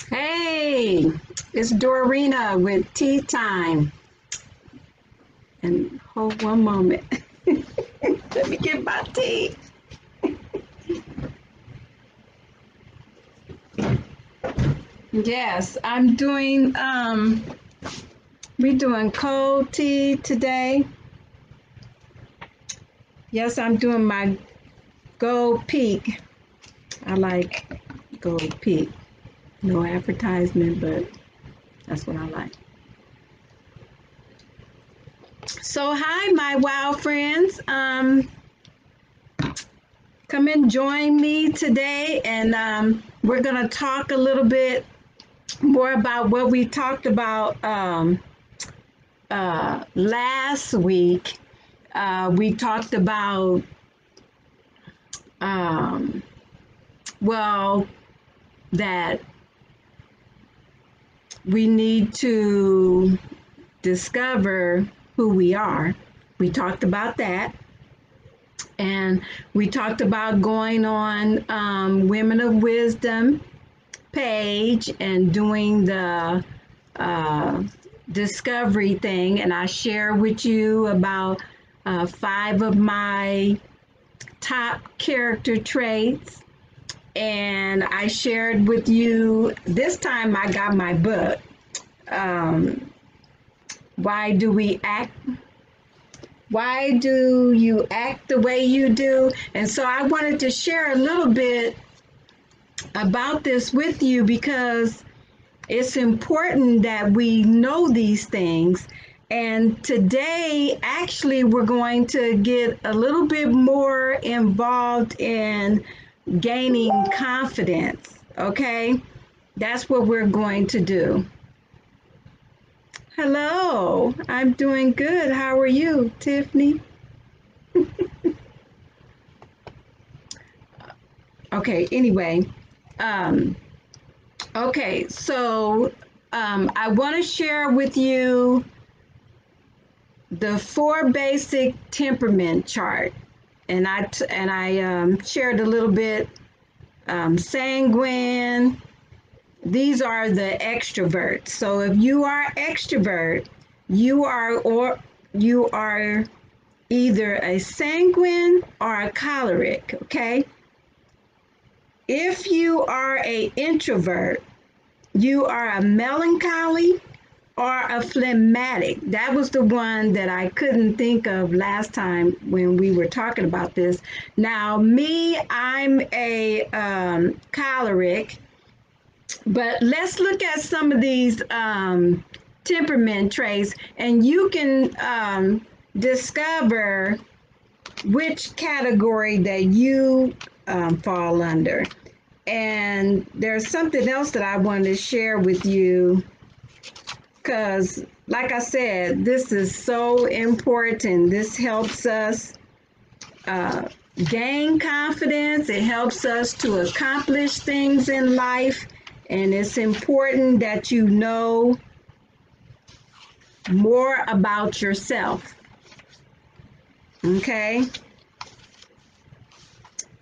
Hey, it's Dorarena with Tea Time. And hold one moment. Let me get my tea. Yes, I'm doing we're doing cold tea today. Yes, I'm doing my gold peak. I like gold peak. No advertisement, but that's what I like. So hi my wow friends. Come and join me today, and we're going to talk a little bit more about what we talked about last week. We talked about, um, well, that we need to discover who we are. We talked about that. And we talked about going on Women of Wisdom page and doing the uh, discovery thing. And I share with you about 5 of my top character traits. And I shared with you, this time I got my book. Um, why do we act? Why do you act the way you do? And so I wanted to share a little bit about this with you because it's important that we know these things. And today, actually, we're going to get a little bit more involved in gaining confidence. Okay? That's what we're going to do. Hello, I'm doing good. How are you, Tiffany? Okay, anyway, um, okay, so I want to share with you the 4 basic temperament chart, and I shared a little bit sanguine. These are the extroverts. So if you are extrovert, you are either a sanguine or a choleric. Okay. If you are a introvert, you are a melancholy or a phlegmatic. That was the one that I couldn't think of last time when we were talking about this. Now, me, I'm a choleric, but let's look at some of these temperament traits, and you can discover which category that you fall under. And there's something else that I wanted to share with you because, like I said, this is so important. This helps us uh, gain confidence, it helps us to accomplish things in life, and it's important that you know more about yourself. Okay?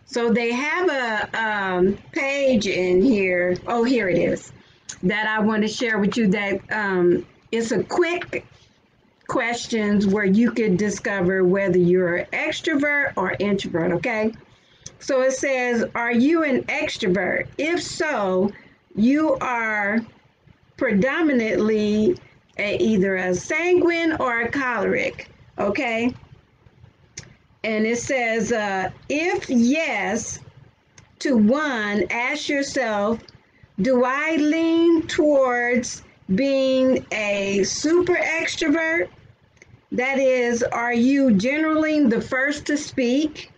So they have a page in here. Oh, here it is. That I want to share with you. That it's a quick questions where you can discover whether you're extrovert or introvert. Okay. So it says, are you an extrovert? If so, you are predominantly either a sanguine or a choleric. Okay. And it says, if yes to one, ask yourself, do I lean towards being a super extrovert? That is, are you generally the first to speak?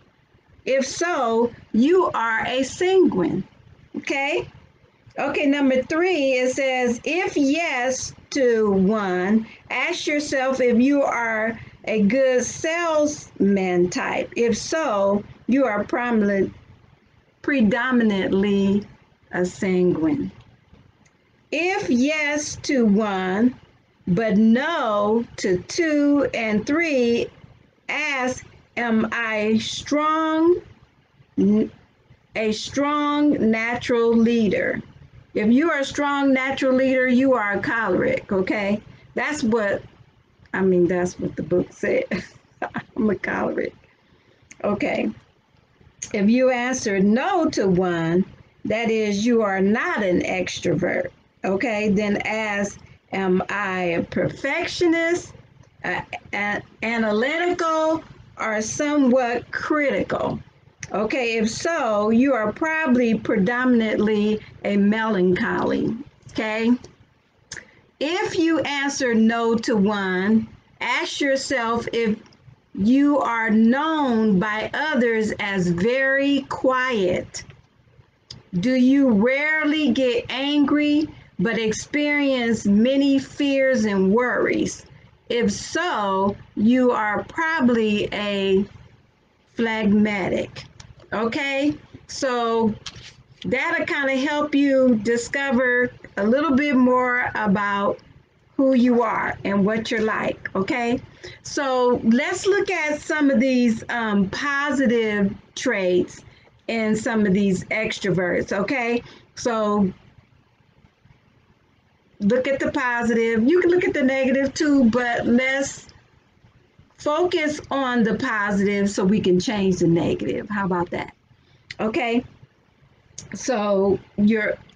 If so, you are a sanguine. Okay? Okay, number 3, it says, if yes to one, ask yourself if you are a good salesman type. If so, you are predominantly a sanguine. If yes to one, but no to 2 and 3, ask, am I a strong natural leader? If you are a strong natural leader, you are a choleric, okay? That's what, that's what the book said. I'm a choleric. Okay. If you answer no to one, that is, you are not an extrovert. Okay. Then ask, am I a perfectionist, analytical, or somewhat critical? Okay. If so, you are probably predominantly a melancholy. Okay. If you answer no to one, ask yourself if you are known by others as very quiet. Do you rarely get angry but experience many fears and worries? If so, you are probably a phlegmatic. Okay, so that'll kind of help you discover a little bit more about who you are and what you're like. Okay, so let's look at some of these positive traits in some of these extroverts. Okay, so look at the positive. You can look at the negative too, but let's focus on the positive so we can change the negative. How about that? Okay, so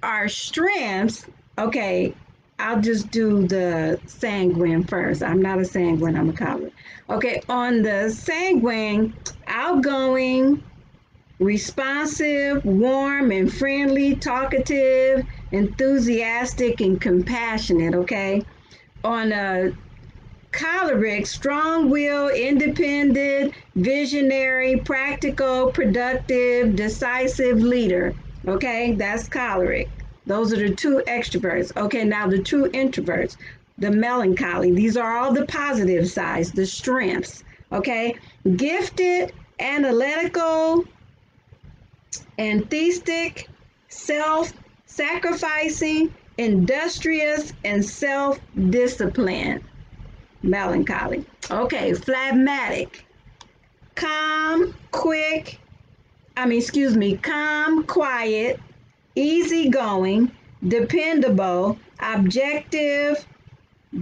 our strengths. Okay, I'll just do the sanguine first. I'm not a sanguine, I'm a choleric. Okay, on the sanguine, outgoing, responsive, warm and friendly, talkative, enthusiastic and compassionate. Okay, on a choleric, strong-willed, independent, visionary, practical, productive, decisive leader. Okay, that's choleric. Those are the two extroverts. Okay, now the two introverts, the melancholy. These are all the positive sides, the strengths. Okay, gifted, analytical, enthusiastic, self-sacrificing, industrious, and self-disciplined. Melancholy. Okay, phlegmatic. Calm, quick, calm, quiet, easygoing, dependable, objective,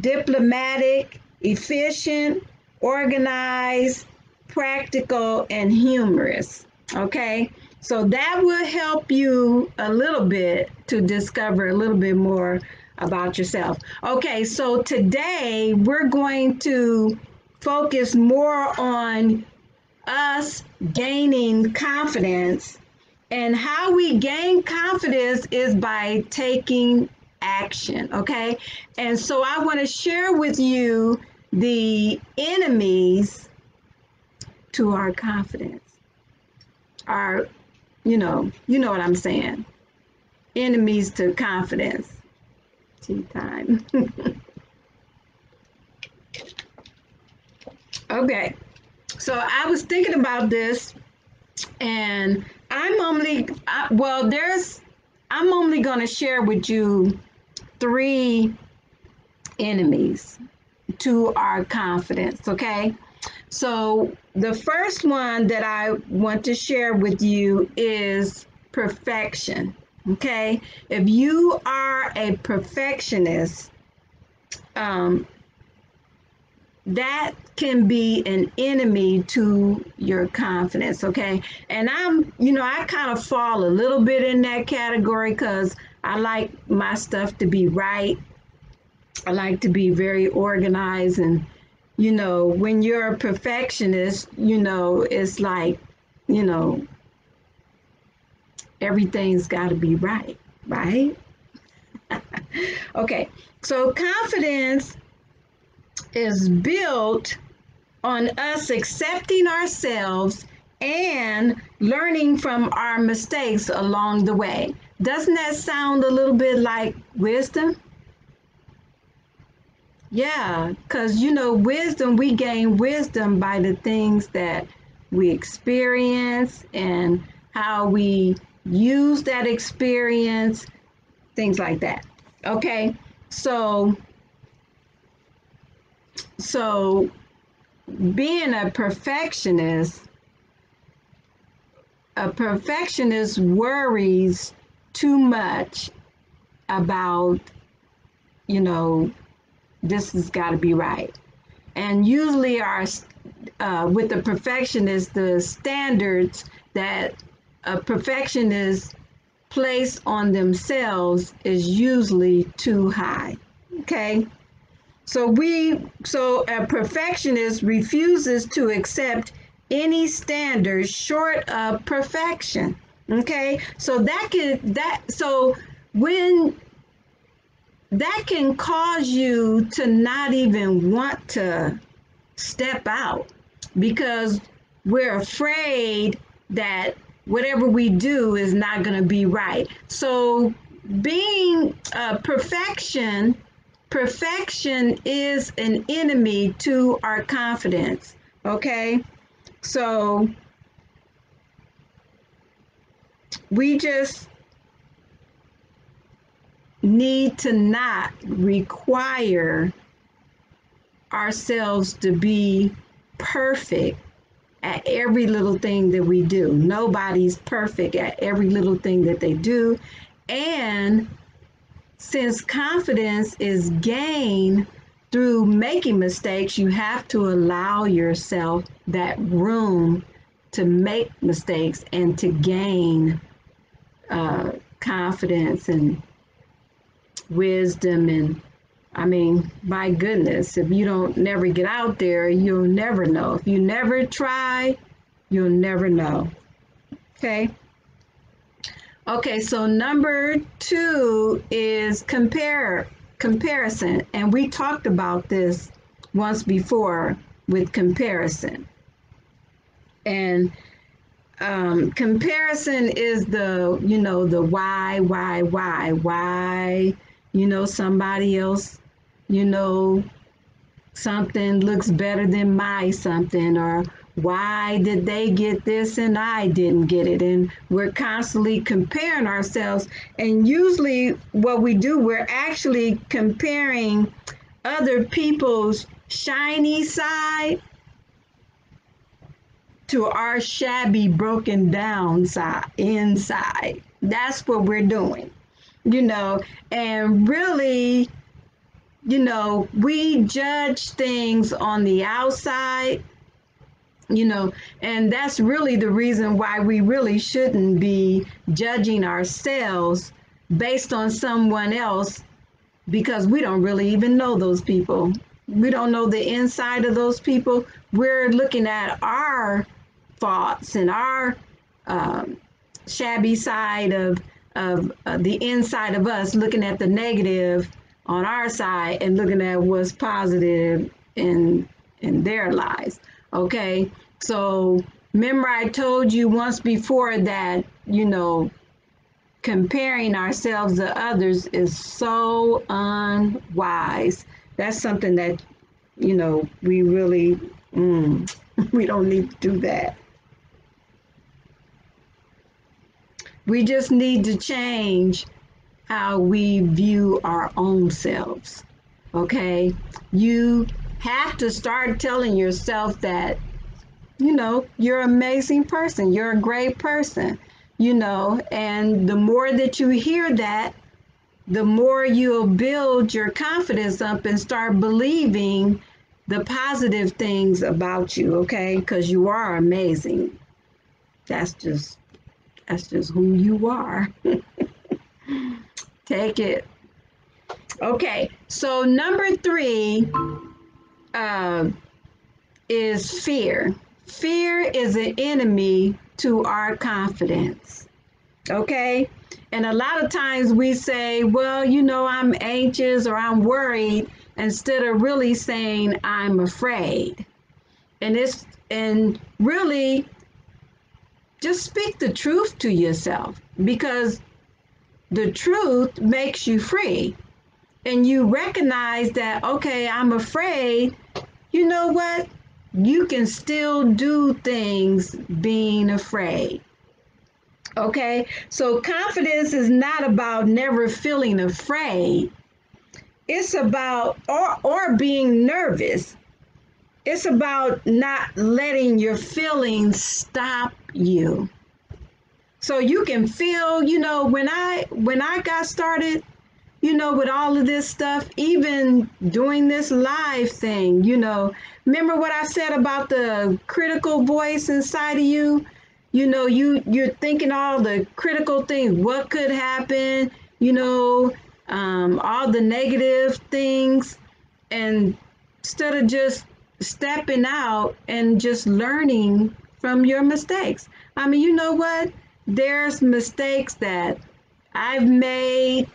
diplomatic, efficient, organized, practical, and humorous. Okay, so that will help you a little bit to discover a little bit more about yourself. Okay, so today we're going to focus more on us gaining confidence, and how we gain confidence is by taking action. Okay, and so I want to share with you the enemies to our confidence. Our, you know what I'm saying. Enemies to confidence. Tea time. Okay, so I was thinking about this, and I'm only going to share with you three enemies to our confidence. Okay, so the first one that I want to share with you is perfection. Okay, if you are a perfectionist, um, that can be an enemy to your confidence. Okay, and I kind of fall a little bit in that category because I like my stuff to be right. I like to be very organized, and when you're a perfectionist, it's like, you know everything's got to be right, right? Okay, so confidence is built on us accepting ourselves and learning from our mistakes along the way. Doesn't that sound a little bit like wisdom? Yeah, because wisdom, we gain wisdom by the things that we experience and how we use that experience, things like that. Okay, so so being a perfectionist worries too much about, you know, this has got to be right. And usually with the perfectionist, the standards that a perfectionist place on themselves is usually too high. Okay. So a perfectionist refuses to accept any standard short of perfection. Okay. So when that can cause you to not even want to step out because we're afraid that whatever we do is not going to be right. So being perfection is an enemy to our confidence. Okay. So we just need to not require ourselves to be perfect at every little thing that we do. Nobody's perfect at every little thing that they do. And since confidence is gained through making mistakes, you have to allow yourself that room to make mistakes and to gain confidence and wisdom. And I mean, my goodness, if you don't never get out there, you'll never know. If you never try, you'll never know. Okay. Okay, so number 2 is comparison. And we talked about this once before with comparison. And comparison is the why, somebody else, something looks better than my something, or why did they get this and I didn't get it? And we're constantly comparing ourselves. And usually what we do, we're actually comparing other people's shiny side to our shabby, broken down side, inside. That's what we're doing, and really, we judge things on the outside, and that's really the reason why we really shouldn't be judging ourselves based on someone else, because we don't really even know those people. We don't know the inside of those people. We're looking at our faults and our shabby side of the inside of us, looking at the negative on our side and looking at what's positive in their lives. Okay, so remember I told you once before that comparing ourselves to others is so unwise. That's something that we really we don't need to do that. We just need to change how we view our own selves. Okay, you have to start telling yourself that you're an amazing person, you're a great person, and the more that you hear that, the more you'll build your confidence up and start believing the positive things about you. Okay, because you are amazing. That's just who you are. Take it. Okay, so number 3 is fear. Fear is an enemy to our confidence. Okay, and a lot of times we say, well, I'm anxious or I'm worried, instead of really saying I'm afraid. And really just speak the truth to yourself, because the truth makes you free. And you recognize that, okay, I'm afraid. You know what? You can still do things being afraid. Okay, so confidence is not about never feeling afraid. It's about or being nervous. It's about not letting your feelings stop you. So you can feel, when I got started, with all of this stuff, even doing this live thing, remember what I said about the critical voice inside of you? You're thinking all the critical things, what could happen, all the negative things, and instead of just stepping out and just learning from your mistakes. I mean, you know what? There's mistakes that I've made,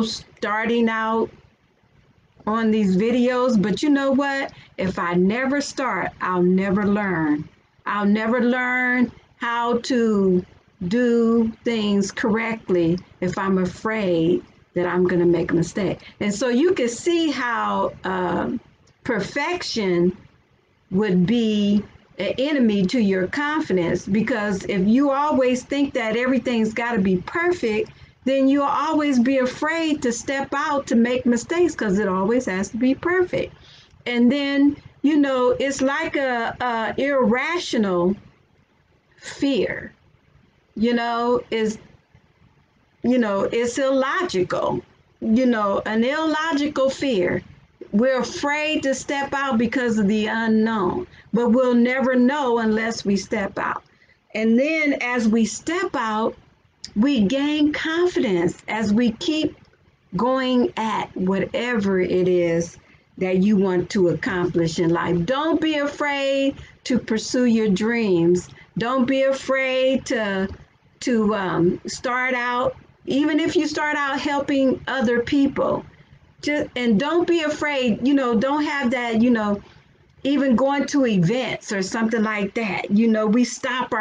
starting out on these videos, but you know what? If I never start, I'll never learn. I'll never learn how to do things correctly if I'm afraid that I'm going to make a mistake. And so you can see how perfection would be an enemy to your confidence, because if you always think that everything's got to be perfect, then you'll always be afraid to step out to make mistakes because it always has to be perfect. And then, it's like a irrational fear, is, it's illogical, an illogical fear. We're afraid to step out because of the unknown, but we'll never know unless we step out. And then as we step out, we gain confidence as we keep going at whatever it is that you want to accomplish in life. Don't be afraid to pursue your dreams. Don't be afraid to start out, even if you start out helping other people. And don't be afraid, don't have that, even going to events or something like that. We stop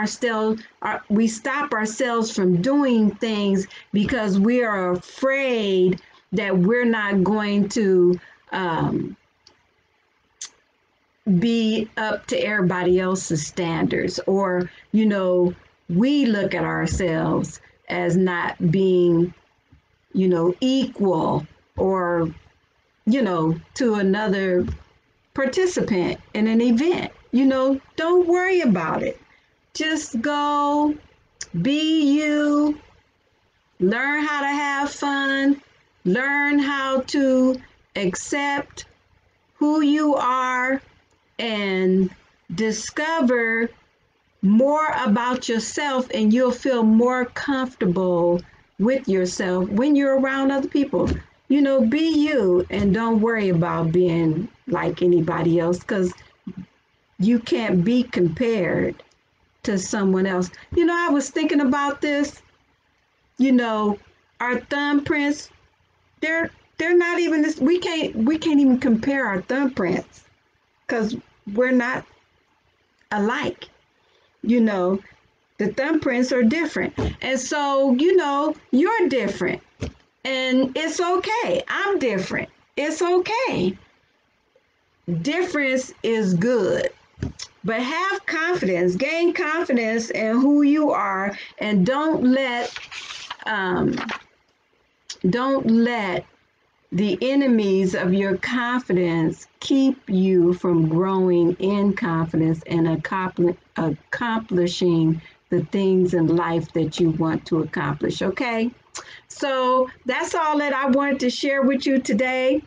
ourselves from doing things because we are afraid that we're not going to be up to everybody else's standards, or we look at ourselves as not being equal, or to another participant in an event. Don't worry about it. Just go, be you, learn how to have fun, learn how to accept who you are, and discover more about yourself, and you'll feel more comfortable with yourself when you're around other people. Be you and don't worry about being like anybody else, because you can't be compared to someone else. I was thinking about this, our thumbprints, they're not even this, we can't even compare our thumbprints because we're not alike. The thumbprints are different. And so, you're different. And it's okay. I'm different. It's okay. Difference is good. But have confidence, gain confidence in who you are, and don't let the enemies of your confidence keep you from growing in confidence and accomplishing the things in life that you want to accomplish, okay? So that's all that I wanted to share with you today.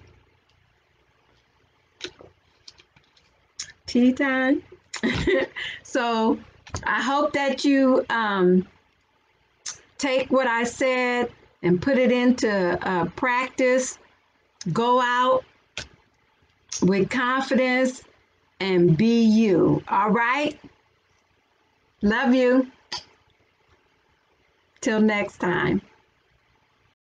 Tea time. So I hope that you take what I said and put it into practice. Go out with confidence and be you. All right? Love you. Till next time.